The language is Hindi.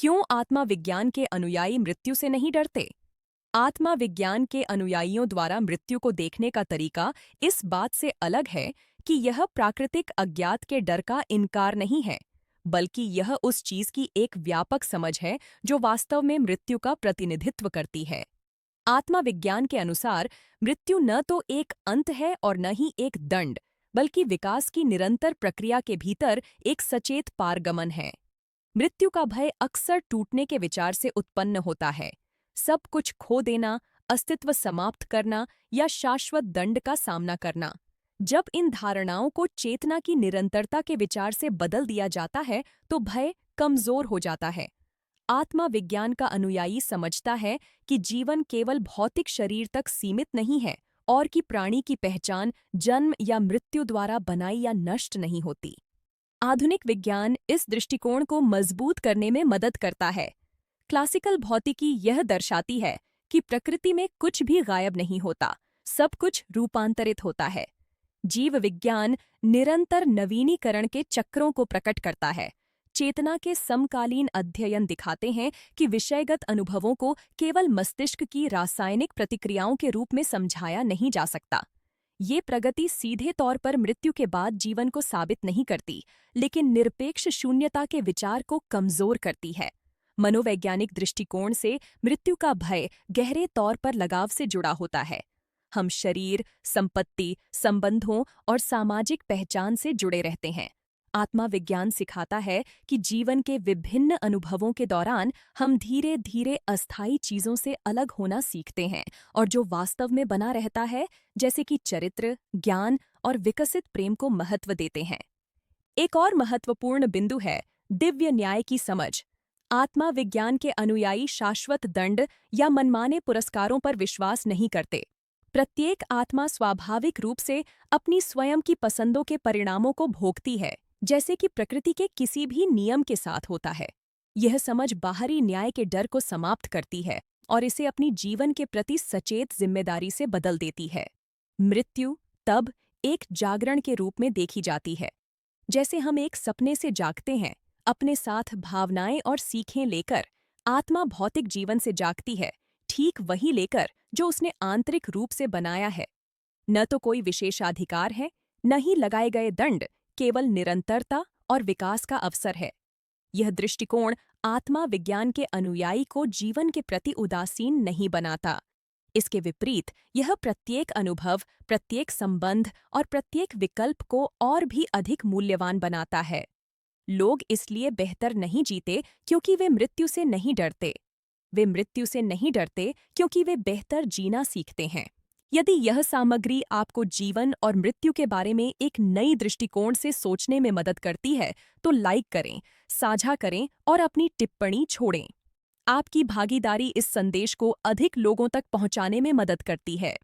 क्यों आत्मा विज्ञान के अनुयायी मृत्यु से नहीं डरते? आत्मा विज्ञान के अनुयायियों द्वारा मृत्यु को देखने का तरीका इस बात से अलग है कि यह प्राकृतिक अज्ञात के डर का इनकार नहीं है, बल्कि यह उस चीज की एक व्यापक समझ है जो वास्तव में मृत्यु का प्रतिनिधित्व करती है। आत्मा विज्ञान के अनुसार मृत्यु न तो एक अंत है और न ही एक दंड, बल्कि विकास की निरंतर प्रक्रिया के भीतर एक सचेत पारगमन है। मृत्यु का भय अक्सर टूटने के विचार से उत्पन्न होता है। सब कुछ खो देना, अस्तित्व समाप्त करना या शाश्वत दंड का सामना करना। जब इन धारणाओं को चेतना की निरंतरता के विचार से बदल दिया जाता है तो भय कमजोर हो जाता है। आत्मा विज्ञान का अनुयायी समझता है कि जीवन केवल भौतिक शरीर तक सीमित नहीं है और कि प्राणी की पहचान जन्म या मृत्यु द्वारा बनाई या नष्ट नहीं होती। आधुनिक विज्ञान इस दृष्टिकोण को मजबूत करने में मदद करता है। क्लासिकल भौतिकी यह दर्शाती है कि प्रकृति में कुछ भी गायब नहीं होता, सब कुछ रूपांतरित होता है। जीव विज्ञान निरंतर नवीनीकरण के चक्रों को प्रकट करता है। चेतना के समकालीन अध्ययन दिखाते हैं कि विषयगत अनुभवों को केवल मस्तिष्क की रासायनिक प्रतिक्रियाओं के रूप में समझाया नहीं जा सकता। ये प्रगति सीधे तौर पर मृत्यु के बाद जीवन को साबित नहीं करती, लेकिन निरपेक्ष शून्यता के विचार को कमजोर करती है। मनोवैज्ञानिक दृष्टिकोण से मृत्यु का भय गहरे तौर पर लगाव से जुड़ा होता है। हम शरीर, संपत्ति, संबंधों और सामाजिक पहचान से जुड़े रहते हैं। आत्मा विज्ञान सिखाता है कि जीवन के विभिन्न अनुभवों के दौरान हम धीरे धीरे अस्थायी चीजों से अलग होना सीखते हैं और जो वास्तव में बना रहता है, जैसे कि चरित्र, ज्ञान और विकसित प्रेम को महत्व देते हैं। एक और महत्वपूर्ण बिंदु है दिव्य न्याय की समझ। आत्मा विज्ञान के अनुयायी शाश्वत दंड या मनमाने पुरस्कारों पर विश्वास नहीं करते। प्रत्येक आत्मा स्वाभाविक रूप से अपनी स्वयं की पसंदों के परिणामों को भोगती है, जैसे कि प्रकृति के किसी भी नियम के साथ होता है। यह समझ बाहरी न्याय के डर को समाप्त करती है और इसे अपनी जीवन के प्रति सचेत जिम्मेदारी से बदल देती है। मृत्यु तब एक जागरण के रूप में देखी जाती है, जैसे हम एक सपने से जागते हैं। अपने साथ भावनाएं और सीखें लेकर आत्मा भौतिक जीवन से जागती है, ठीक वही लेकर जो उसने आंतरिक रूप से बनाया है। न तो कोई विशेषाधिकार है, न ही लगाए गए दंड, केवल निरंतरता और विकास का अवसर है। यह दृष्टिकोण आत्मा विज्ञान के अनुयायी को जीवन के प्रति उदासीन नहीं बनाता। इसके विपरीत यह प्रत्येक अनुभव, प्रत्येक संबंध और प्रत्येक विकल्प को और भी अधिक मूल्यवान बनाता है। लोग इसलिए बेहतर नहीं जीते क्योंकि वे मृत्यु से नहीं डरते। वे मृत्यु से नहीं डरते क्योंकि वे बेहतर जीना सीखते हैं। यदि यह सामग्री आपको जीवन और मृत्यु के बारे में एक नई दृष्टिकोण से सोचने में मदद करती है, तो लाइक करें, साझा करें और अपनी टिप्पणी छोड़ें। आपकी भागीदारी इस संदेश को अधिक लोगों तक पहुंचाने में मदद करती है।